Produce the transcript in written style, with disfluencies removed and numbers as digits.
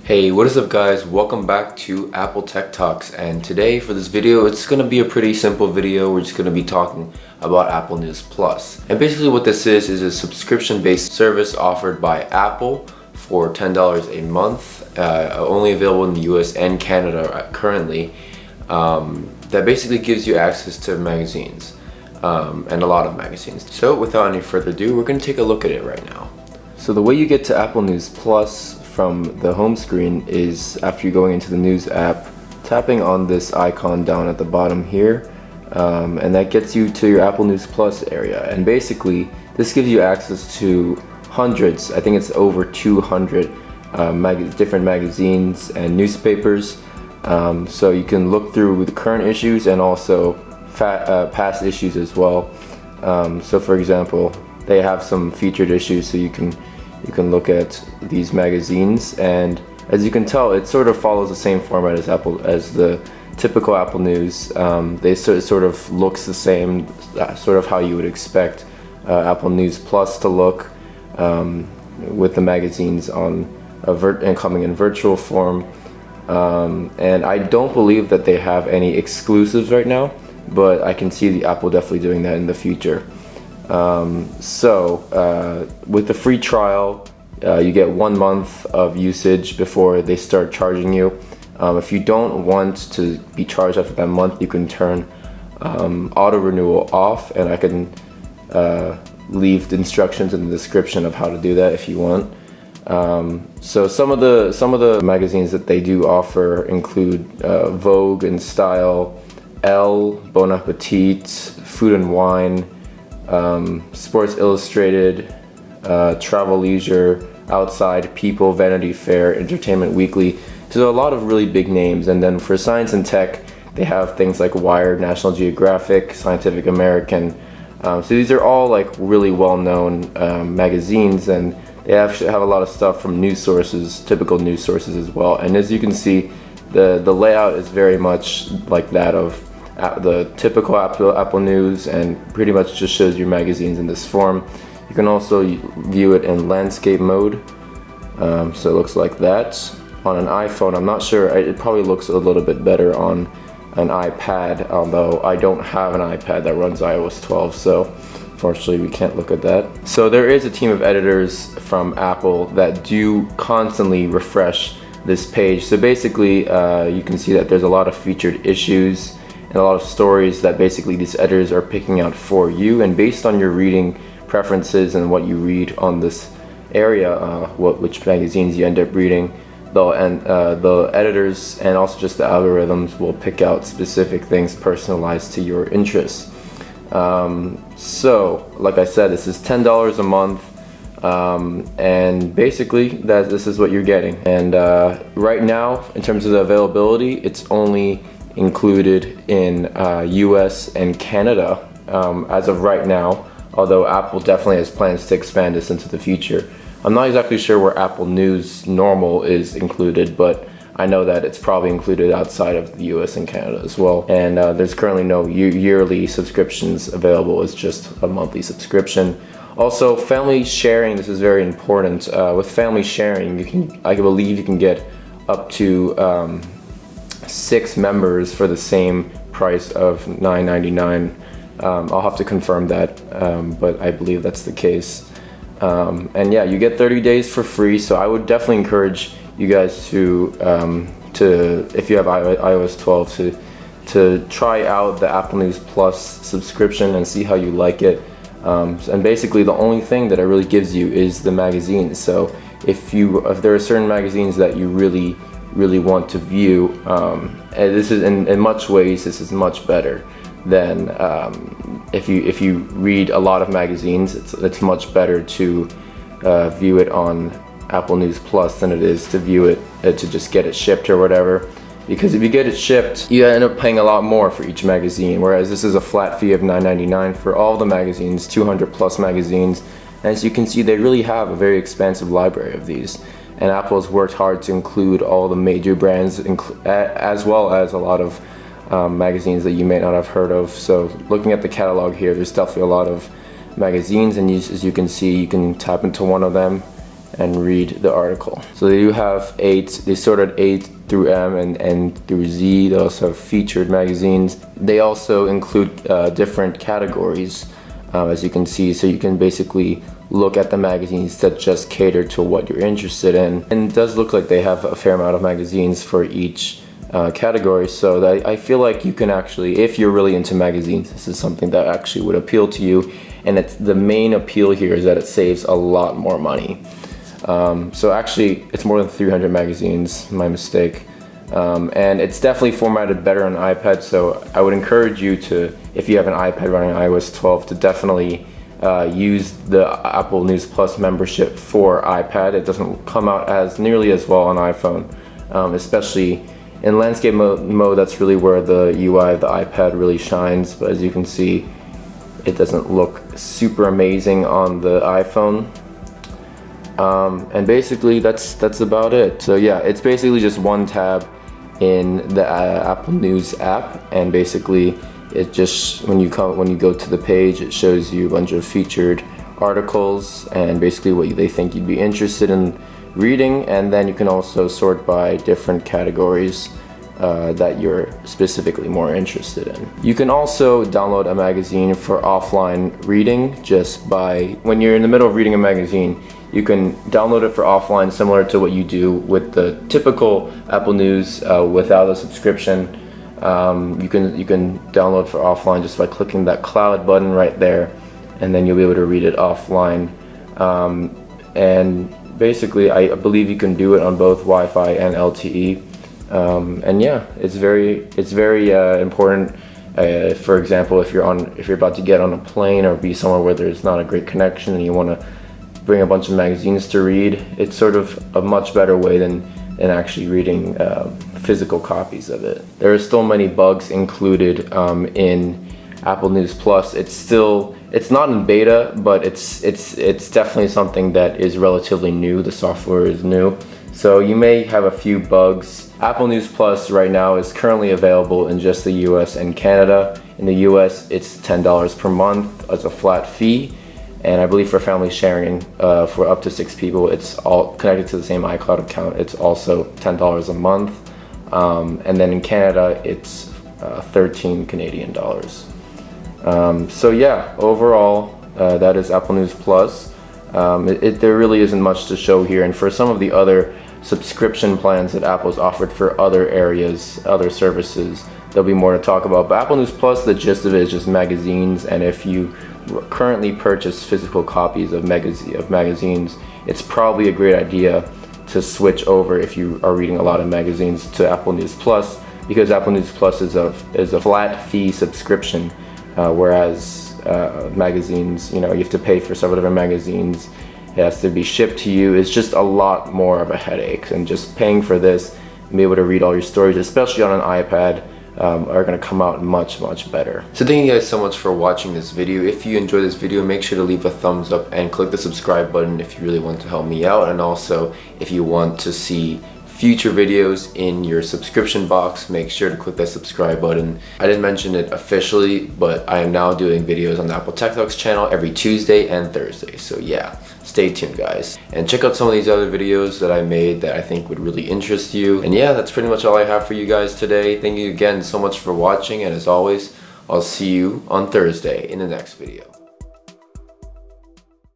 Hey, what is up guys? Welcome back to Apple Tech Talks, and today for this video it's going to be a pretty simple video. We're just going to be talking about Apple News Plus. And basically what this is a subscription-based service offered by Apple for $10 a month, only available in the US and Canada currently, that basically gives you access to magazines, and a lot of magazines. So without any further ado, we're going to take a look at it right now. So the way you get to Apple News Plus from the home screen is after you're going into the News app, tapping on this icon down at the bottom here, and that gets you to your Apple News Plus area. And basically this gives you access to hundreds, I think it's over 200 different magazines and newspapers, so you can look through the current issues and also past issues as well. So for example, they have some featured issues, so you can look at these magazines, and as you can tell, it sort of follows the same format as the typical Apple News. They sort of looks the same, sort of how you would expect Apple News Plus to look, with the magazines on and coming in virtual form. And I don't believe that they have any exclusives right now, but I can see the Apple definitely doing that in the future. With the free trial, you get 1 month of usage before they start charging you. If you don't want to be charged after that month, you can turn auto renewal off, and I can leave the instructions in the description of how to do that if you want. So some of the magazines that they do offer include Vogue and Style, Elle, Bon Appetit, Food and Wine, Sports Illustrated, Travel Leisure, Outside, People, Vanity Fair, Entertainment Weekly. So a lot of really big names. And then for science and tech, they have things like Wired, National Geographic, Scientific American. So these are all like really well-known magazines, and they actually have a lot of stuff from news sources, typical news sources as well. And as you can see, the layout is very much like that of the typical Apple News, and pretty much just shows your magazines in this form. You can also view it in landscape mode, so it looks like that. On an iPhone, I'm not sure, it probably looks a little bit better on an iPad, although I don't have an iPad that runs iOS 12, so unfortunately we can't look at that. So there is a team of editors from Apple that do constantly refresh this page. So basically you can see that there's a lot of featured issues and a lot of stories that basically these editors are picking out for you, and based on your reading preferences and what you read on this area, which magazines you end up reading, the editors and also just the algorithms will pick out specific things personalized to your interests. So like I said, this is $10 a month, and basically this is what you're getting. And right now, in terms of the availability, it's only included in US and Canada as of right now, although Apple definitely has plans to expand this into the future. I'm not exactly sure where Apple News Normal is included, but I know that it's probably included outside of the US and Canada as well. And there's currently no yearly subscriptions available, it's just a monthly subscription. Also, family sharing, this is very important. With family sharing, I believe you can get up to 6 members for the same price of $9.99. I'll have to confirm that, but I believe that's the case. And yeah, you get 30 days for free, so I would definitely encourage you guys to if you have iOS 12, to try out the Apple News Plus subscription and see how you like it. And basically the only thing that it really gives you is the magazines. So if there are certain magazines that you really want to view, and this is in much ways, this is much better than if you read a lot of magazines. It's much better to view it on Apple News Plus than it is to view it to just get it shipped or whatever, because if you get it shipped, you end up paying a lot more for each magazine, whereas this is a flat fee of $9.99 for all the magazines, 200 plus magazines. And as you can see, they really have a very expansive library of these, and Apple has worked hard to include all the major brands, as well as a lot of magazines that you may not have heard of. So looking at the catalog here, there's definitely a lot of magazines, and as you can see, you can tap into one of them and read the article. So they do have they sorted A through M and through Z. They also have featured magazines. They also include different categories, as you can see, so you can basically look at the magazines that just cater to what you're interested in. And it does look like they have a fair amount of magazines for each category, so that I feel like you can actually, if you're really into magazines, this is something that actually would appeal to you. And the main appeal here is that it saves a lot more money. So actually, it's more than 300 magazines, my mistake. And it's definitely formatted better on iPad, so I would encourage you to, if you have an iPad running iOS 12, to definitely use the Apple News Plus membership for iPad. It doesn't come out as nearly as well on iPhone, especially in landscape mode. That's really where the UI of the iPad really shines, but as you can see, it doesn't look super amazing on the iPhone. And basically that's about it. So yeah, it's basically just one tab in the Apple News app, and basically it just, when you go to the page, it shows you a bunch of featured articles and basically what they think you'd be interested in reading, and then you can also sort by different categories that you're specifically more interested in. You can also download a magazine for offline reading just by, when you're in the middle of reading a magazine, you can download it for offline, similar to what you do with the typical Apple News without a subscription. You can download for offline just by clicking that cloud button right there, and then you'll be able to read it offline. And basically, I believe you can do it on both Wi-Fi and LTE. And yeah, it's very important. For example, if you're about to get on a plane or be somewhere where there's not a great connection and you want to bring a bunch of magazines to read, it's sort of a much better way than actually reading physical copies of it. There are still many bugs included in Apple News Plus. It's not in beta, but it's definitely something that is relatively new. The software is new, so you may have a few bugs. Apple News Plus right now is currently available in just the US and Canada. In the US, it's $10 per month as a flat fee. And I believe for family sharing, for up to 6 people, it's all connected to the same iCloud account. It's also $10 a month. And then in Canada, it's 13 Canadian dollars. So yeah, overall, that is Apple News Plus. There really isn't much to show here. And for some of the other subscription plans that Apple's offered for other areas, other services, there'll be more to talk about. But Apple News Plus, the gist of it is just magazines. And if you currently purchase physical copies of magazines, it's probably a great idea to switch over, if you are reading a lot of magazines, to Apple News Plus, because Apple News Plus is a flat fee subscription, whereas magazines, you have to pay for several different magazines. It has to be shipped to you. It's just a lot more of a headache, and just paying for this and be able to read all your stories, especially on an iPad, are going to come out much better. So thank you guys so much for watching this video. If you enjoyed this video, make sure to leave a thumbs up and click the subscribe button if you really want to help me out, and also if you want to see future videos in your subscription box, make sure to click that subscribe button. I didn't mention it officially, but I am now doing videos on the Apple Tech Talks channel every Tuesday and Thursday, so yeah, stay tuned guys. And check out some of these other videos that I made that I think would really interest you. And yeah, that's pretty much all I have for you guys today. Thank you again so much for watching, and as always, I'll see you on Thursday in the next video.